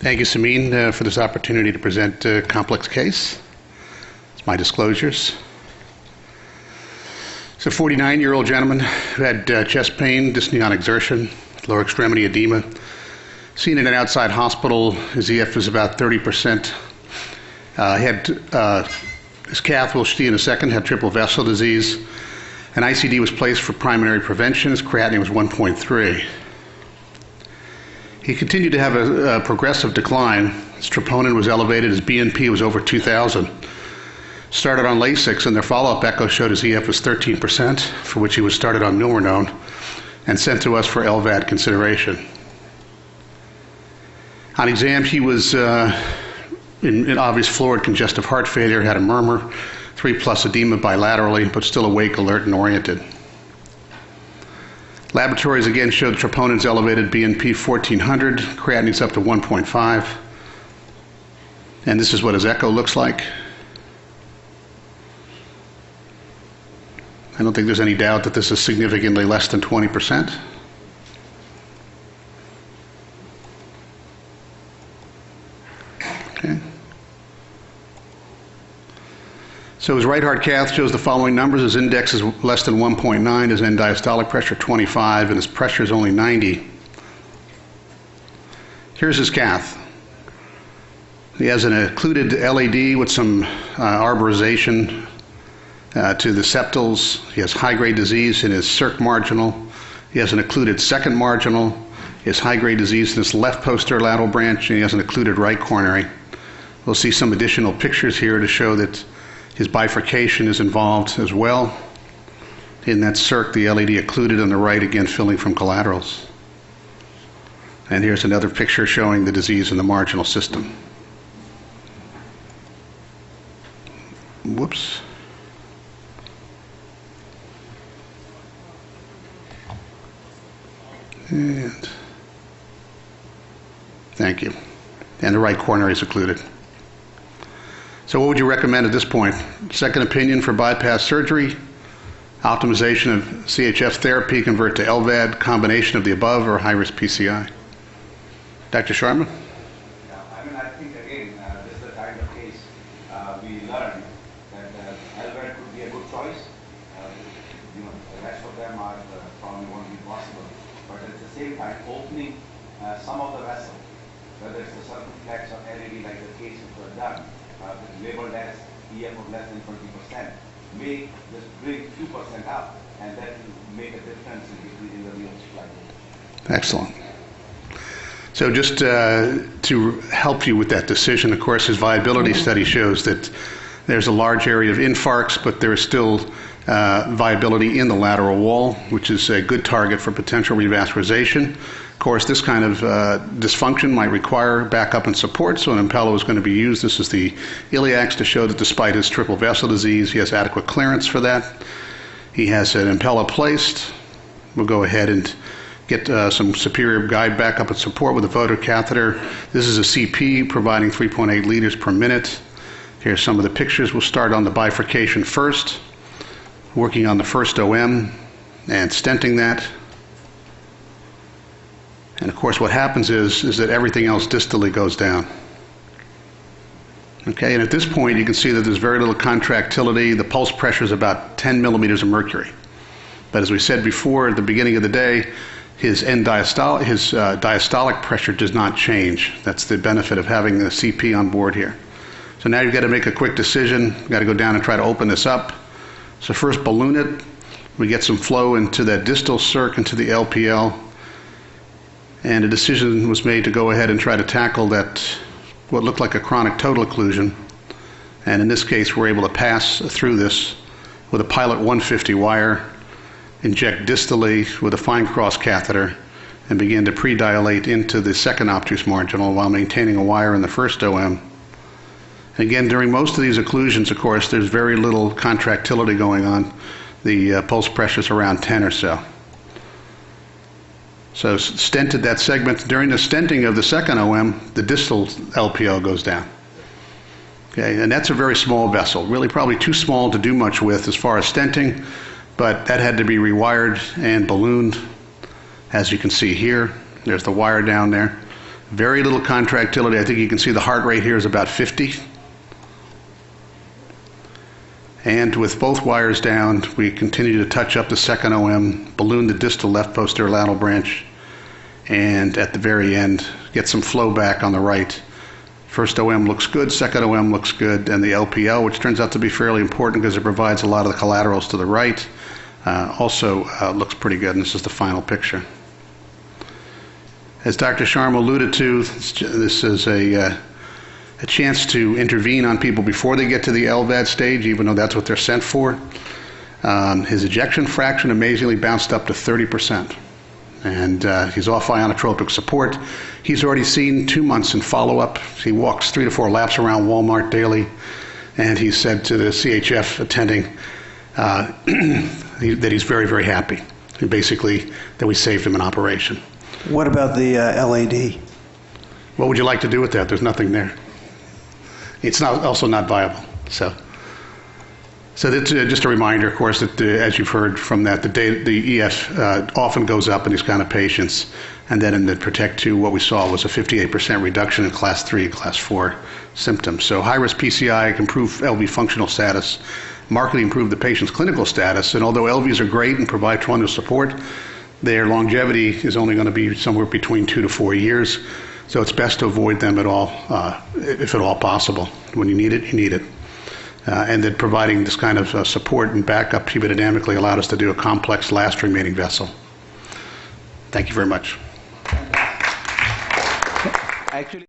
Thank you, Samin, for this opportunity to present a complex case. It's my disclosures. It's a 49-year-old gentleman who had chest pain, dyspnea on exertion, lower extremity edema. Seen in an outside hospital, his EF was about 30%. He had his cath, we'll see in a second, had triple vessel disease. An ICD was placed for primary prevention. His creatinine was 1.3. He continued to have a progressive decline. His troponin was elevated. His BNP was over 2,000. Started on Lasix, and their follow-up echo showed his EF was 13%, for which he was started on milrinone and sent to us for LVAD consideration. On exam, he was in obvious florid congestive heart failure, had a murmur, 3+ edema bilaterally, but still awake, alert, and oriented. Laboratories again showed troponins elevated, BNP 1400, creatinine's up to 1.5. And this is what his echo looks like. I don't think there's any doubt that this is significantly less than 20%. Okay. So his right heart cath shows the following numbers. His index is less than 1.9, his end diastolic pressure 25, and his pressure is only 90. Here's his cath. He has an occluded LAD with some arborization to the septals. He has high-grade disease in his circ marginal. He has an occluded second marginal. He has high-grade disease in his left posterior lateral branch, and he has an occluded right coronary. We'll see some additional pictures here to show that his bifurcation is involved as well. In that circ, the LAD occluded on the right, again filling from collaterals. And here's another picture showing the disease in the marginal system. Whoops. And thank you. And the right coronary is occluded. So what would you recommend at this point? Second opinion for bypass surgery, optimization of CHF therapy, convert to LVAD, combination of the above, or high-risk PCI? Dr. Sharma? Yeah, I think again, this is the kind of case we learned that LVAD could be a good choice. The rest of them are probably won't be possible. But at the same time, opening some of the vessels, whether it's the circumflex or LED, like the case which was done, labeled as EF of less than 20%, may just bring few percent up, and that will make a difference in decreasing the real supply. Excellent. So just to help you with that decision, of course, his viability study shows that there's a large area of infarcts, but there is still viability in the lateral wall, which is a good target for potential revascularization. Of course, this kind of dysfunction might require backup and support, so an Impella is going to be used. This is the iliacs to show that despite his triple vessel disease, he has adequate clearance for that. He has an Impella placed. We'll go ahead and get some superior guide backup and support with a Voter catheter. This is a CP providing 3.8 liters per minute. Here's some of the pictures. We'll start on the bifurcation first, working on the first OM and stenting that. And of course what happens is that everything else distally goes down. Okay, and at this point you can see that there's very little contractility. The pulse pressure is about 10 millimeters of mercury. But as we said before at the beginning of the day, his diastolic pressure does not change. That's the benefit of having the CP on board here. So now you've got to make a quick decision. You've got to go down and try to open this up. So first balloon it. We get some flow into that distal circ, into the LPL. And a decision was made to go ahead and try to tackle that, what looked like a chronic total occlusion. And in this case, we're able to pass through this with a pilot 150 wire, inject distally with a fine cross catheter, and begin to pre-dilate into the second obtuse marginal while maintaining a wire in the first OM. Again, during most of these occlusions, of course, there's very little contractility going on. The pulse pressure is around 10 or so. So stented that segment. During the stenting of the second OM, the distal LPL goes down. Okay, and that's a very small vessel, really probably too small to do much with as far as stenting, but that had to be rewired and ballooned. As you can see here, there's the wire down there. Very little contractility. I think you can see the heart rate here is about 50. And with both wires down, we continue to touch up the second OM, balloon the distal left posterior lateral branch, and at the very end, get some flow back on the right. First OM looks good, second OM looks good, and the LPL, which turns out to be fairly important because it provides a lot of the collaterals to the right, also looks pretty good, and this is the final picture. As Dr. Sharma alluded to, this is a chance to intervene on people before they get to the LVAD stage, even though that's what they're sent for. His ejection fraction amazingly bounced up to 30%. And he's off ionotropic support. He's already seen 2 months in follow-up. He walks 3 to 4 laps around Walmart daily. And he said to the CHF attending that he's very, very happy. And basically, that we saved him an operation. What about the LAD? What would you like to do with that? There's nothing there. It's also not viable. So that's just a reminder, of course, that as you've heard from that, the EF often goes up in these kind of patients. And then in the PROTECT 2, what we saw was a 58% reduction in class 3 and class 4 symptoms. So high-risk PCI can improve LV functional status, markedly improve the patient's clinical status. And although LVs are great and provide tremendous support, their longevity is only going to be somewhere between 2 to 4 years. So it's best to avoid them at all, if at all possible. When you need it, you need it. And that providing this kind of support and backup hemodynamically allowed us to do a complex last remaining vessel. Thank you very much. Actually.